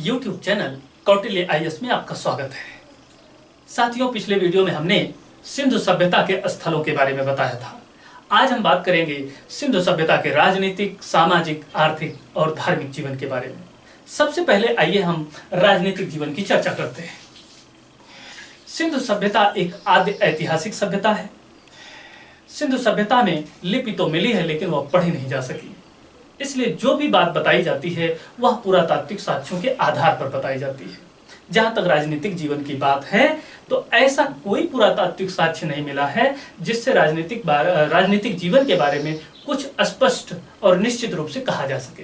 YouTube channel Kautilya IAS में आपका स्वागत है। साथियों, पिछले वीडियो में हमने सिंधु सभ्यता के स्थलों के बारे में बताया था। आज हम बात करेंगे सिंधु सभ्यता के राजनीतिक, सामाजिक, आर्थिक और धार्मिक जीवन के बारे में। सबसे पहले आइए हम राजनीतिक जीवन की चर्चा करते हैं। सिंधु सभ्यता एक आद्य ऐतिहासिक सभ्यता है। सिंधु सभ्यता में लिपि तो मिली है, लेकिन वह पढ़ी नहीं जा सकी। इसलिए जो भी बात बताई जाती है वह पुरातात्विक साक्ष्यों के आधार पर बताई जाती है। जहां तक राजनीतिक जीवन की बात है तो ऐसा कोई पुरातात्विक साक्ष्य नहीं मिला है जिससे राजनीतिक जीवन के बारे में कुछ स्पष्ट और निश्चित रूप से कहा जा सके।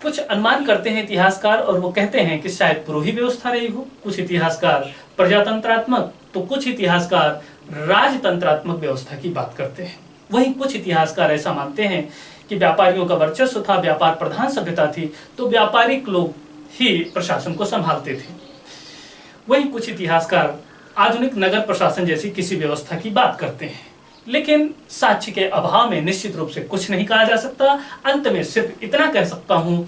कुछ अनुमान करते हैं इतिहासकार और वो कहते हैं कि शायद पुरोही व्यवस्था रही हो। कुछ इतिहासकार प्रजातंत्रात्मक तो कुछ इतिहासकार राजतंत्रात्मक व्यवस्था की बात करते हैं। वहीं कुछ इतिहासकार ऐसा मानते हैं कि व्यापारियों का वर्चस्व था, व्यापार प्रधान सभ्यता थी, तो व्यापारिक लोग ही प्रशासन को संभालते थे। वहीं कुछ इतिहासकार आधुनिक नगर प्रशासन जैसी किसी व्यवस्था की बात करते हैं, लेकिन साक्ष्य के अभाव में निश्चित रूप से कुछ नहीं कहा जा सकता। अंत में सिर्फ इतना कह सकता हूं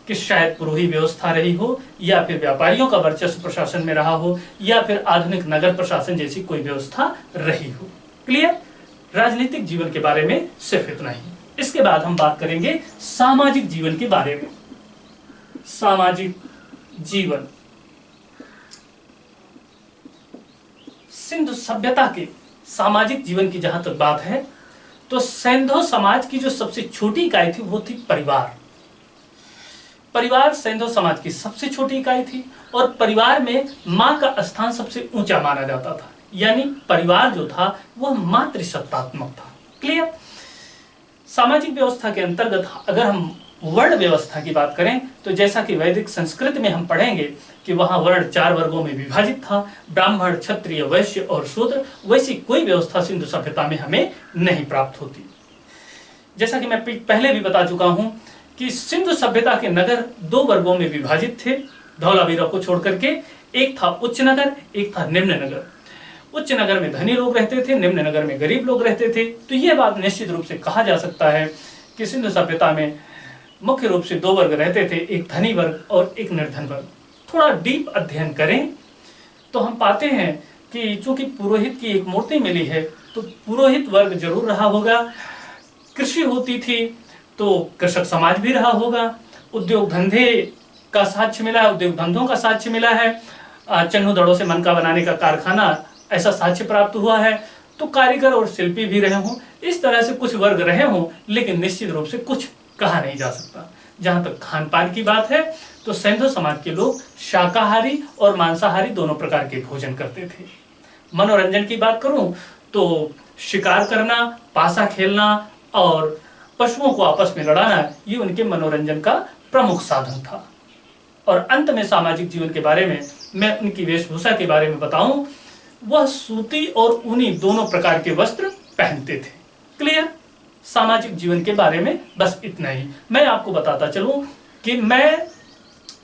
कि शायद पुरोही व्यवस्था रही हो, या फिर व्यापारियों का वर्चस्व प्रशासन में रहा हो, या फिर आधुनिक नगर प्रशासन जैसी कोई व्यवस्था रही हो। क्लियर? राजनीतिक जीवन के बारे में सिर्फ इतना ही। इसके बाद हम बात करेंगे सामाजिक जीवन के बारे में। सामाजिक जीवन, सिंधु सभ्यता के सामाजिक जीवन की जहां तक बात है तो सैंधव समाज की जो सबसे छोटी इकाई थी वो थी परिवार। परिवार सैंधव समाज की सबसे छोटी इकाई थी और परिवार में मां का स्थान सबसे ऊंचा माना जाता था। यानी परिवार जो था वह मातृसत्तात्मक था। क्लियर? सामाजिक व्यवस्था के अंतर्गत अगर हम वर्ण व्यवस्था की बात करें तो जैसा कि वैदिक संस्कृत में हम पढ़ेंगे कि वहां वर्ण 4 वर्गों में विभाजित था, ब्राह्मण, क्षत्रिय, वैश्य और शूद्र। वैसी कोई व्यवस्था सिंधु सभ्यता में हमें नहीं प्राप्त होती। जैसा कि मैं पहले भी बता चुका हूं कि सिंधु सभ्यता के नगर 2 वर्गों में विभाजित थे, धौलावीरा को छोड़ करके। एक था उच्च नगर, एक था निम्न नगर। उच्च नगर में धनी लोग रहते थे, निम्न नगर में गरीब लोग रहते थे। तो यह बात निश्चित रूप से कहा जा सकता है कि सिंधु सभ्यता में मुख्य रूप से 2 वर्ग रहते थे, एक धनी वर्ग और एक निर्धन वर्ग। थोड़ा डीप अध्ययन करें तो हम पाते हैं कि चूंकि पुरोहित की एक मूर्ति मिली है तो पुरोहित वर्ग जरूर रहा होगा। कृषि होती थी तो कृषक समाज भी रहा होगा। उद्योग धंधे का साक्ष्य मिला है, उद्योग धंधों का साक्ष्य मिला है। चन्नू दड़ों से मनका बनाने का कारखाना, ऐसा साक्ष्य प्राप्त हुआ है। तो कारीगर और शिल्पी भी रहे हों, इस तरह से कुछ वर्ग रहे हों, लेकिन निश्चित रूप से कुछ कहा नहीं जा सकता। जहां तक खान पान की बात है तो सैंधव समाज के लोग शाकाहारी और मांसाहारी दोनों प्रकार के भोजन करते थे। मनोरंजन की बात करूं तो शिकार करना, पासा खेलना और पशुओं को आपस में लड़ाना, ये उनके मनोरंजन का प्रमुख साधन था। और अंत में सामाजिक जीवन के बारे में मैं उनकी वेशभूषा के बारे में बताऊं, वह सूती और ऊनी दोनों प्रकार के वस्त्र पहनते थे। क्लियर? सामाजिक जीवन के बारे में बस इतना ही। मैं आपको बताता चलूं कि मैं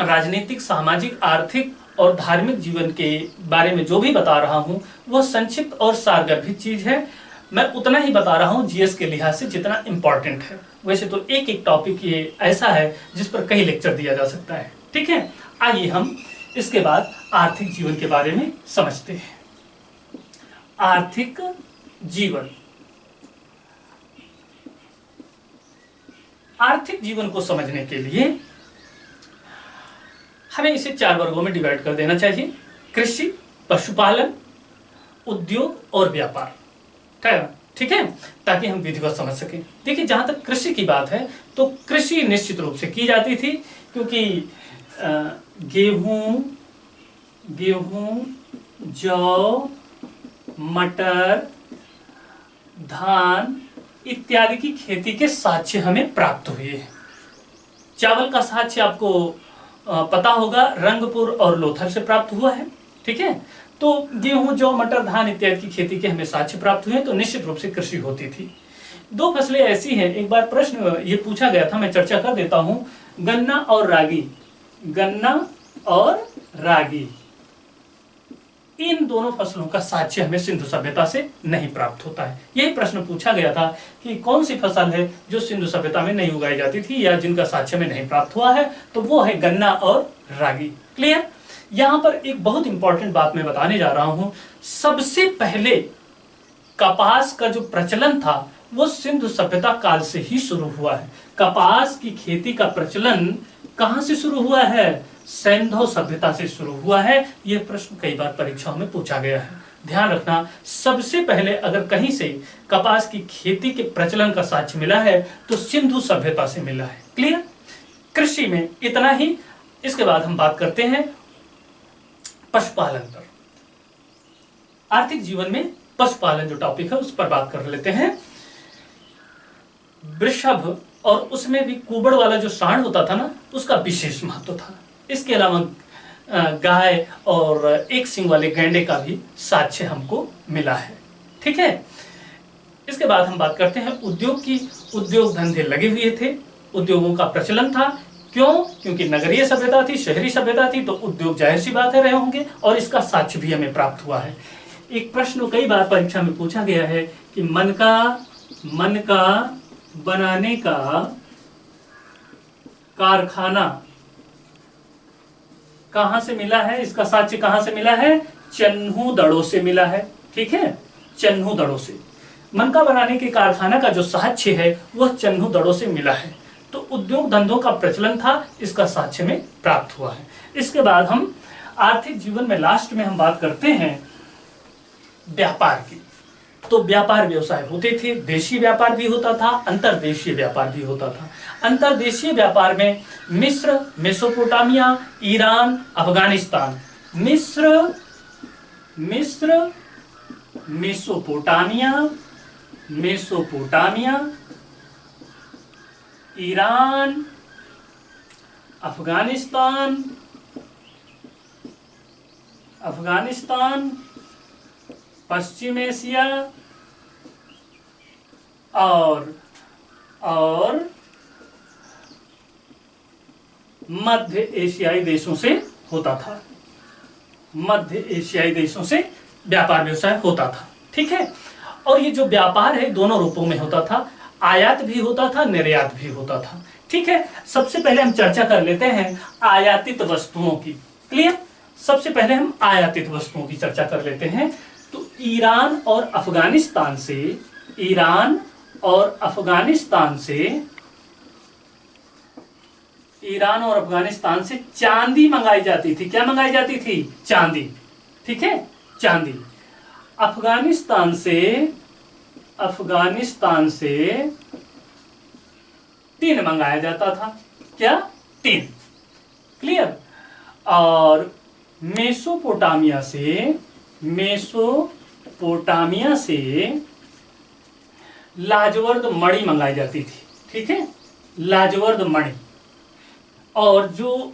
राजनीतिक, सामाजिक, आर्थिक और धार्मिक जीवन के बारे में जो भी बता रहा हूं वह संक्षिप्त और सारगर्भित चीज है। मैं उतना ही बता रहा हूं जीएस के लिहाज से जितना इंपॉर्टेंट है। वैसे तो एक एक टॉपिक ये ऐसा है जिस पर कई लेक्चर दिया जा सकता है। ठीक है, आइए हम इसके बाद आर्थिक जीवन के बारे में समझते हैं। आर्थिक जीवन, आर्थिक जीवन को समझने के लिए हमें इसे 4 वर्गों में डिवाइड कर देना चाहिए। कृषि, पशुपालन, उद्योग और व्यापार। ठीक है, ताकि हम विधिवत समझ सकें। देखिए, जहां तक कृषि की बात है तो कृषि निश्चित रूप से की जाती थी, क्योंकि गेहूं, जौ, मटर, धान इत्यादि की खेती के साक्ष्य हमें प्राप्त हुए हैं। चावल का साक्ष्य आपको पता होगा, रंगपुर और लोथल से प्राप्त हुआ है। ठीक है, तो गेहूं, जौ, मटर, धान इत्यादि की खेती के हमें साक्ष्य प्राप्त हुए, तो निश्चित रूप से कृषि होती थी। 2 फसलें ऐसी हैं, एक बार प्रश्न ये पूछा गया था, मैं चर्चा कर देता हूं। गन्ना और रागी, गन्ना और रागी, इन दोनों फसलों का साक्ष्य हमें सिंधु सभ्यता से नहीं प्राप्त होता है। यही प्रश्न पूछा गया था कि कौन सी फसल है जो सिंधु सभ्यता में नहीं उगाई जाती थी या जिनका साक्ष्य में नहीं प्राप्त हुआ है, तो वो है गन्ना और रागी। क्लियर? यहां पर एक बहुत इंपॉर्टेंट बात मैं बताने जा रहा हूं। सबसे पहले कपास का जो प्रचलन था वो सिंधु सभ्यता काल से ही शुरू हुआ है। कपास की खेती का प्रचलन कहां से शुरू हुआ है? सिंधु सभ्यता से शुरू हुआ है। यह प्रश्न कई बार परीक्षाओं में पूछा गया है। ध्यान रखना, सबसे पहले अगर कहीं से कपास की खेती के प्रचलन का साक्ष्य मिला है तो सिंधु सभ्यता से मिला है। क्लियर? कृषि में इतना ही। इसके बाद हम बात करते हैं पशुपालन पर। आर्थिक जीवन में पशुपालन जो टॉपिक है उस पर बात कर लेते हैं। वृषभ और उसमें भी कुबड़ वाला जो सांड होता था ना, उसका विशेष महत्व था। इसके अलावा गाय और एक सिंग वाले गैंडे का भी साक्ष्य हमको मिला है। ठीक है? इसके बाद हम बात करते हैं उद्योग की। उद्योग धंधे लगे हुए थे, उद्योगों का प्रचलन था। क्यों? क्योंकि नगरीय सभ्यता थी, शहरी सभ्यता थी, तो उद्योग जाहिर सी बात है रहे होंगे, और इसका साक्ष्य भी हमें प्राप्त हुआ है। एक प्रश्न कई बार परीक्षा में पूछा गया है कि मन का बनाने का कारखाना कहां से मिला है? इसका साक्ष्य कहां से मिला है? चन्हू दड़ों से मिला है। ठीक है? चन्हू दड़ों से मन का बनाने के कारखाना का जो साक्ष्य है वह चन्हू दड़ों से मिला है। तो उद्योग धंधों का प्रचलन था, इसका साक्ष्य में प्राप्त हुआ है। इसके बाद हम आर्थिक जीवन में लास्ट में हम बात करते हैं व्यापार की। तो व्यापार व्यवसाय होते थे, देशी व्यापार भी होता था, अंतर्देशीय व्यापार भी होता था। अंतर्देशीय व्यापार में मिस्र, मेसोपोटामिया, ईरान, अफगानिस्तान। मिस्र, मेसोपोटामिया, ईरान, अफगानिस्तान, पश्चिम एशिया और मध्य एशियाई देशों से होता था। मध्य एशियाई देशों से व्यापार व्यवसाय होता था। ठीक है? और ये जो व्यापार है दोनों रूपों में होता था, आयात भी होता था, निर्यात भी होता था। ठीक है? सबसे पहले हम चर्चा कर लेते हैं आयातित वस्तुओं की। क्लियर? सबसे पहले हम आयातित वस्तुओं की चर्चा कर लेते हैं। तो ईरान और अफगानिस्तान से चांदी मंगाई जाती थी। क्या मंगाई जाती थी? चांदी। ठीक है? चांदी। अफगानिस्तान से टिन मंगाया जाता था। क्या? टिन। क्लियर? और मेसोपोटामिया से लाजवर्द मणि मंगाई जाती थी। ठीक है? लाजवर्द मणि। और जो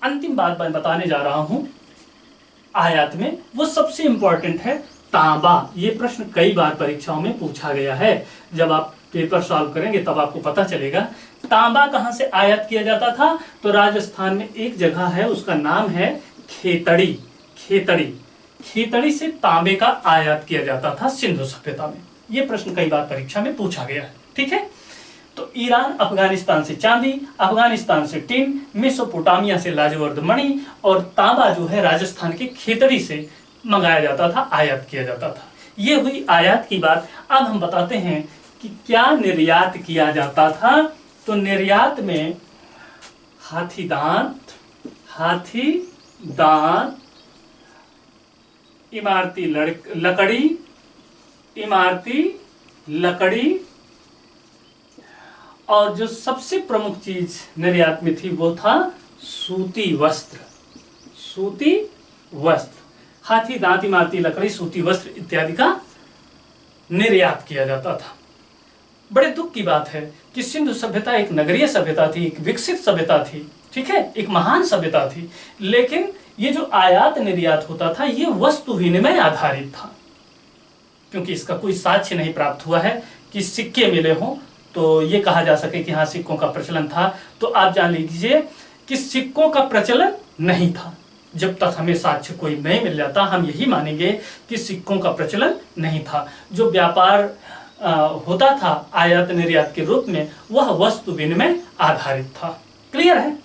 अंतिम बात मैं बताने जा रहा हूं आयात में, वो सबसे इंपॉर्टेंट है तांबा। ये प्रश्न कई बार परीक्षाओं में पूछा गया है। जब आप पेपर सॉल्व करेंगे तब आपको पता चलेगा तांबा कहां से आयात किया जाता था। तो राजस्थान में एक जगह है, उसका नाम है खेतड़ी। खेतड़ी से तांबे का आयात किया जाता था सिंधु सभ्यता में। यह प्रश्न कई बार परीक्षा में पूछा गया है। ठीक है? तो ईरान अफगानिस्तान से चांदी, अफगानिस्तान से टिन, मेसोपोटामिया से लाजवर्द मणि, और तांबा जो है राजस्थान के खेतड़ी से मंगाया जाता था, आयात किया जाता था। ये हुई आयात की बात। अब हम बताते हैं कि क्या निर्यात किया जाता था। तो निर्यात में हाथी दांत, इमारती लकड़ी, और जो सबसे प्रमुख चीज निर्यात में थी वो था सूती वस्त्र। हाथी दांत, इमारती लकड़ी, सूती वस्त्र इत्यादि का निर्यात किया जाता था। बड़े दुख की बात है कि सिंधु सभ्यता एक नगरीय सभ्यता थी, एक विकसित सभ्यता थी। ठीक है? एक महान सभ्यता थी। लेकिन ये जो आयात निर्यात होता था ये वस्तु विनिमय आधारित था, क्योंकि इसका कोई साक्ष्य नहीं प्राप्त हुआ है कि सिक्के मिले हों तो ये कहा जा सके कि हाँ सिक्कों का प्रचलन था। तो आप जान लीजिए कि सिक्कों का प्रचलन नहीं था। जब तक हमें साक्ष्य कोई नहीं मिल जाता हम यही मानेंगे कि सिक्कों का प्रचलन नहीं था। जो व्यापार होता था आयात निर्यात के रूप में वह वस्तु विनिमय आधारित था। क्लियर है?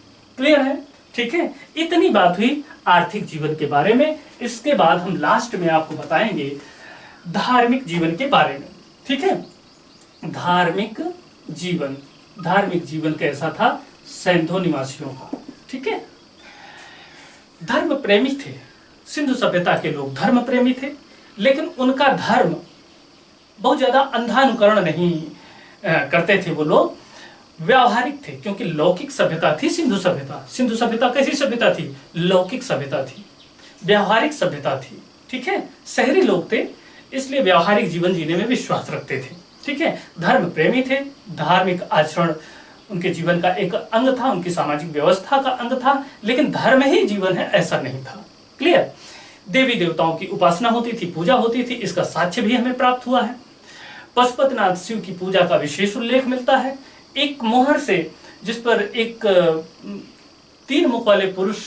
ठीक है, इतनी बात हुई आर्थिक जीवन के बारे में। इसके बाद हम लास्ट में आपको बताएंगे धार्मिक जीवन के बारे में। ठीक है, धार्मिक जीवन कैसा था सैंधो निवासियों का। ठीक है, धर्म प्रेमी थे, सिंधु सभ्यता के लोग धर्म प्रेमी थे, लेकिन उनका धर्म बहुत ज्यादा अंधानुकरण नहीं करते थे। वो लोग व्यावहारिक थे, क्योंकि लौकिक सभ्यता थी सिंधु सभ्यता। सिंधु सभ्यता कैसी सभ्यता थी? लौकिक सभ्यता थी, व्यावहारिक सभ्यता थी। ठीक है, शहरी लोग थे, इसलिए व्यावहारिक जीवन जीने में विश्वास रखते थे। ठीक है, धर्म प्रेमी थे, धार्मिक आचरण उनके जीवन का एक अंग था, उनकी सामाजिक व्यवस्था का अंग था, लेकिन धर्म ही जीवन है ऐसा नहीं था। क्लियर? देवी देवताओं की उपासना होती थी, पूजा होती थी, इसका साक्ष्य भी हमें प्राप्त हुआ है। पशुपतिनाथ शिव की पूजा का विशेष उल्लेख मिलता है एक मोहर से, जिस पर एक 3 मुख वाले पुरुष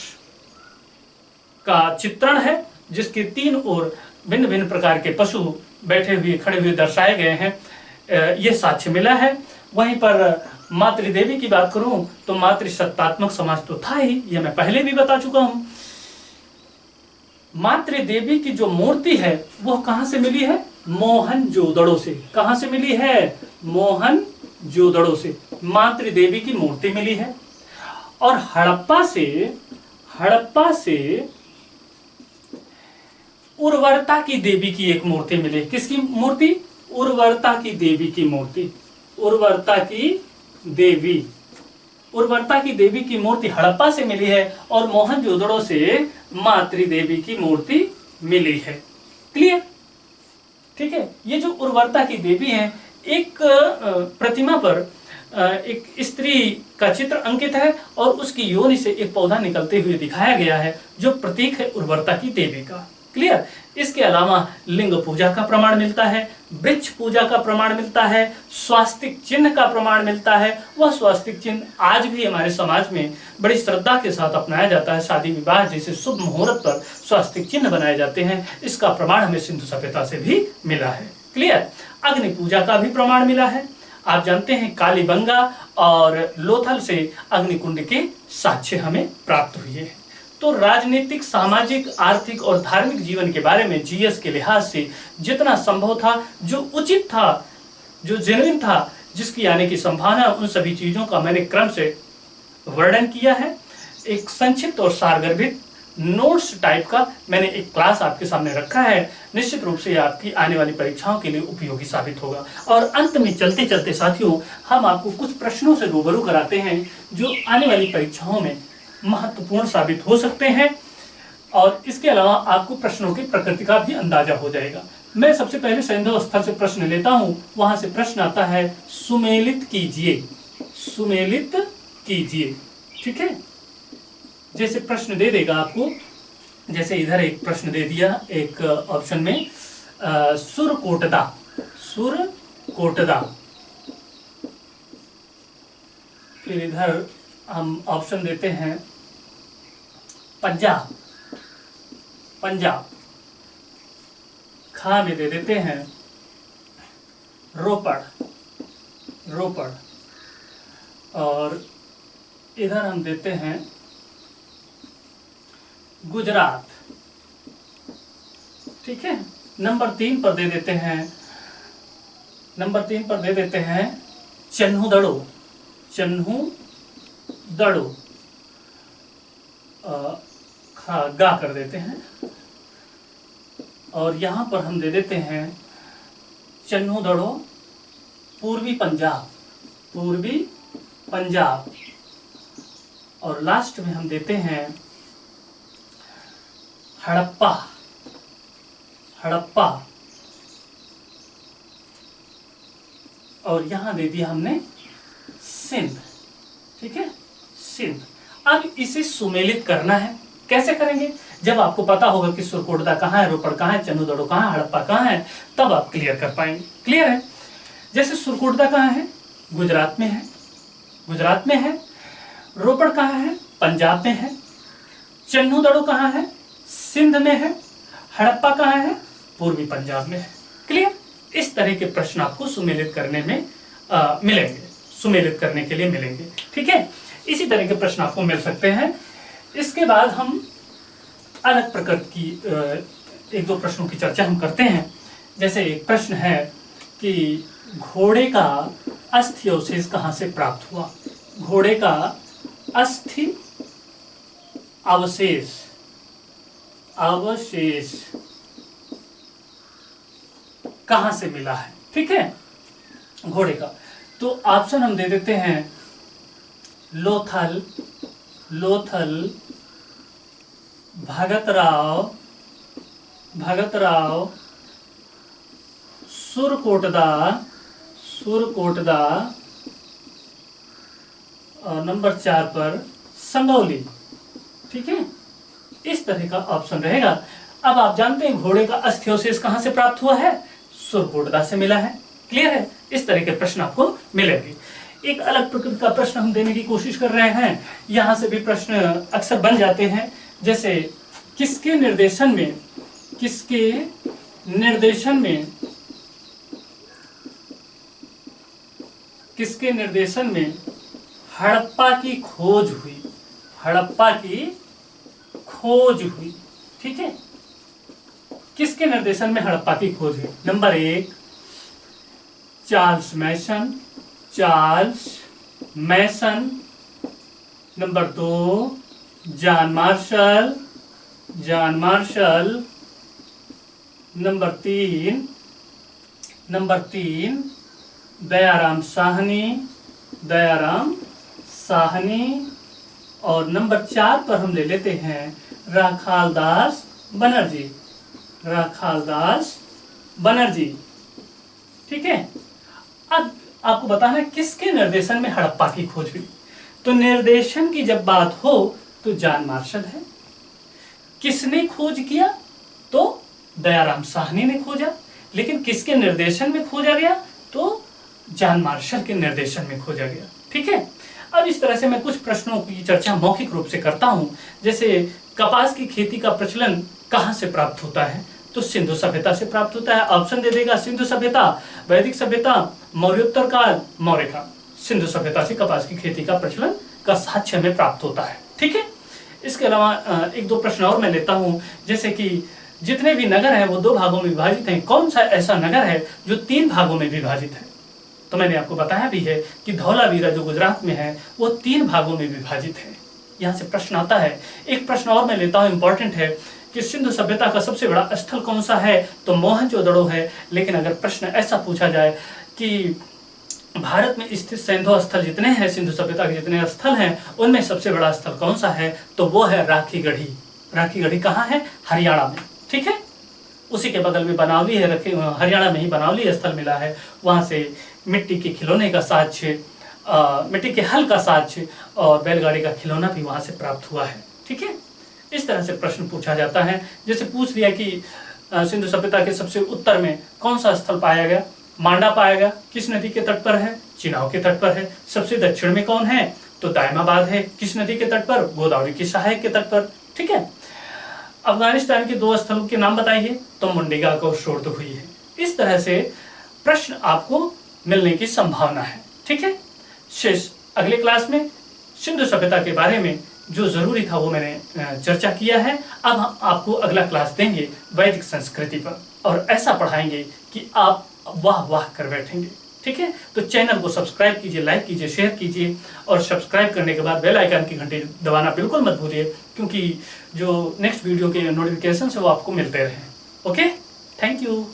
का चित्रण है, जिसके 3 ओर भिन्न भिन्न प्रकार के पशु बैठे हुए खड़े हुए दर्शाए गए हैं, ये साक्ष्य मिला है। वहीं पर मातृदेवी की बात करूं तो मातृसत्तात्मक समाज तो था ही, यह मैं पहले भी बता चुका हूं। मातृदेवी की जो मूर्ति है वह कहां से मिली है? मोहनजोदड़ो से। कहां से मिली है? मोहनजोदड़ो से मातृदेवी की मूर्ति मिली है। और हड़प्पा से उर्वरता की देवी की एक मूर्ति मिली। किसकी मूर्ति? उर्वरता की देवी की मूर्ति। उर्वरता की देवी की मूर्ति हड़प्पा से मिली है और मोहनजोदड़ो से मातृदेवी की मूर्ति मिली है। क्लियर? ठीक है, ये जो उर्वरता की देवी है, एक प्रतिमा पर एक स्त्री का चित्र अंकित है और उसकी योनि से एक पौधा निकलते हुए दिखाया गया है, जो प्रतीक है उर्वरता की देवी का। क्लियर? इसके अलावा लिंग पूजा का प्रमाण मिलता है, वृक्ष पूजा का प्रमाण मिलता है, स्वास्तिक चिन्ह का प्रमाण मिलता है। वह स्वास्तिक चिन्ह आज भी हमारे समाज में बड़ी श्रद्धा के साथ अपनाया जाता है। शादी विवाह जैसे शुभ मुहूर्त पर स्वास्तिक चिन्ह बनाए जाते हैं। इसका प्रमाण हमें सिंधु सभ्यता से भी मिला है। क्लियर? अग्नि पूजा का भी प्रमाण मिला है। आप जानते हैं कालीबंगा और लोथल से अग्निकुंड के साक्ष्य हमें प्राप्त हुए हैं। तो राजनीतिक, सामाजिक, आर्थिक और धार्मिक जीवन के बारे में जीएस के लिहाज से जितना संभव था, जो उचित था, जो जेन्युइन था, जिसकी आने की संभावना, उन सभी चीजों का मैंने क्रम से वर्णन किया है। एक संक्षिप्त और सारगर्भित नोट्स टाइप का मैंने एक क्लास आपके सामने रखा है। निश्चित रूप से आपकी आने वाली परीक्षाओं के लिए उपयोगी साबित होगा। और अंत में चलते चलते साथियों, हम आपको कुछ प्रश्नों से रूबरू कराते हैं जो आने वाली परीक्षाओं में महत्वपूर्ण साबित हो सकते हैं। और इसके अलावा आपको प्रश्नों की प्रकृति का भी अंदाजा हो जाएगा। मैं सबसे पहले सैंधव स्थल से प्रश्न लेता हूं। वहां से प्रश्न आता है, सुमेलित कीजिए। सुमेलित कीजिए। ठीक है, जैसे प्रश्न दे देगा आपको, जैसे इधर एक प्रश्न दे दिया एक ऑप्शन में, सुरकोटदा। सुरकोटदा। फिर इधर हम ऑप्शन देते हैं पंजाब। पंजाब। खा में दे देते हैं रोपड़। रोपड़। और इधर हम देते हैं गुजरात। ठीक है, नंबर 3 पर दे देते हैं, नंबर 3 पर दे देते हैं चन्हू-दड़ो। चन्हू-दड़ो। गा कर देते हैं। और यहां पर हम दे देते हैं चन्हू-दड़ो पूर्वी पंजाब। पूर्वी पंजाब। और लास्ट में हम देते हैं हड़प्पा। हड़प्पा। और यहां दे दिया हमने सिंध। ठीक है, सिंध। अब इसे सुमेलित करना है। कैसे करेंगे? जब आपको पता होगा कि सुरकोटदा कहाँ है, रोपड़ कहाँ है, चन्हू-दड़ो कहाँ है, हड़प्पा कहाँ है, तब आप क्लियर कर पाएंगे। क्लियर है? जैसे सुरकोटदा कहाँ है? गुजरात में है। गुजरात में है। रोपड़ कहाँ है? पंजाब में है। चन्हू-दड़ो कहाँ है? सिंध में है। हड़प्पा कहाँ है? पूर्वी पंजाब में है। क्लियर? इस तरह के प्रश्न आपको सुमेलित करने में मिलेंगे, सुमेलित करने के लिए मिलेंगे। ठीक है, इसी तरह के प्रश्न आपको मिल सकते हैं। इसके बाद हम अलग प्रकार की एक दो प्रश्नों की चर्चा हम करते हैं। जैसे एक प्रश्न है कि घोड़े का अस्थि अवशेष कहाँ से प्राप्त हुआ। घोड़े का अस्थि अवशेष कहाँ से मिला है, ठीक है, घोड़े का। तो ऑप्शन हम दे देते हैं लोथल, भगतराव, सुरकोटदा और नंबर 4 पर संगौली, ठीक है। इस तरह का ऑप्शन रहेगा। अब आप जानते हैं घोड़े का अस्थि अवशेष कहां से प्राप्त हुआ है, सुरकोटदा से मिला है। क्लियर है। इस तरह के प्रश्न आपको मिलेंगे। एक अलग प्रकृति का प्रश्न हम देने की कोशिश कर रहे हैं। यहां से भी प्रश्न अक्सर बन जाते हैं। जैसे किसके निर्देशन में हड़प्पा की खोज हुई, ठीक है। किसके निर्देशन में हड़प्पा की खोज हुई। Number 1 Charles Masson, number 2 John Marshall, number 3 Dayaram Sahni और नंबर 4 पर हम ले लेते हैं राखालदास बनर्जी, ठीक है। अब आपको बताना है किसके निर्देशन में हड़प्पा की खोज हुई। तो निर्देशन की जब बात हो तो जॉन मार्शल है। किसने खोज किया, तो दयाराम साहनी ने खोजा। लेकिन किसके निर्देशन में खोजा गया, तो जॉन मार्शल के निर्देशन में खोजा गया, ठीक है। अब इस तरह से मैं कुछ प्रश्नों की चर्चा मौखिक रूप से करता हूं। जैसे कपास की खेती का प्रचलन कहां से प्राप्त होता है, तो सिंधु सभ्यता से प्राप्त होता है। ऑप्शन दे देगा सिंधु सभ्यता, वैदिक सभ्यता, मौर्योत्तर काल, मौर्य काल। सिंधु सभ्यता से कपास की खेती का प्रचलन का साक्ष्य में प्राप्त होता है, ठीक है। इसके अलावा एक दो प्रश्न और मैं लेता हूं। जैसे कि जितने भी नगर हैं वो 2 भागों में विभाजित हैं। कौन सा ऐसा नगर है जो 3 भागों में विभाजित है। तो मैंने आपको बताया भी है कि धौलावीरा जो गुजरात में है वो 3 भागों में विभाजित है। यहाँ से प्रश्न आता है। एक प्रश्न और मैं लेता हूँ, इंपॉर्टेंट है कि सिंधु सभ्यता का सबसे बड़ा स्थल कौन सा है, तो मोहनजोदड़ो है। लेकिन अगर प्रश्न ऐसा पूछा जाए कि भारत में स्थित सैंधव स्थल जितने हैं, सिंधु सभ्यता के जितने स्थल हैं, उनमें सबसे बड़ा स्थल कौन सा है, तो वो है राखीगढ़ी। राखीगढ़ी कहाँ है, हरियाणा में, ठीक है। उसी के बगल में बनावली है, हरियाणा में ही बनावली स्थल मिला है। वहां से मिट्टी के खिलौने का साक्ष्य, मिट्टी के हल का साक्ष्य और बैलगाड़ी का खिलौना भी वहां से प्राप्त हुआ है, ठीक है। इस तरह से प्रश्न पूछा जाता है। जैसे पूछ लिया कि सिंधु सभ्यता के सबसे उत्तर में कौन सा स्थल पाया गया, मांडा पाया गया। किस नदी के तट पर है, चिनाब के तट पर है। सबसे दक्षिण में कौन है, तो दायमाबाद है। किस नदी के तट पर, गोदावरी की सहायक के तट पर, ठीक है। अफगानिस्तान के 2 स्थलों के नाम बताइए, तो मुंडेगाक और शोरदुहुई है। इस तरह से प्रश्न आपको मिलने की संभावना है, ठीक है। शेष अगले क्लास में सिंधु सभ्यता के बारे में जो जरूरी था वो मैंने चर्चा किया है। अब हम आपको अगला क्लास देंगे वैदिक संस्कृति पर, और ऐसा पढ़ाएंगे कि आप वाह वाह कर बैठेंगे, ठीक है। तो चैनल को सब्सक्राइब कीजिए, लाइक कीजिए, शेयर कीजिए, और सब्सक्राइब करने के बाद बेल आइकन की घंटी दबाना बिल्कुल मत भूलिए, क्योंकि जो नेक्स्ट वीडियो के नोटिफिकेशन है वो आपको मिलते रहें। Okay, thank you.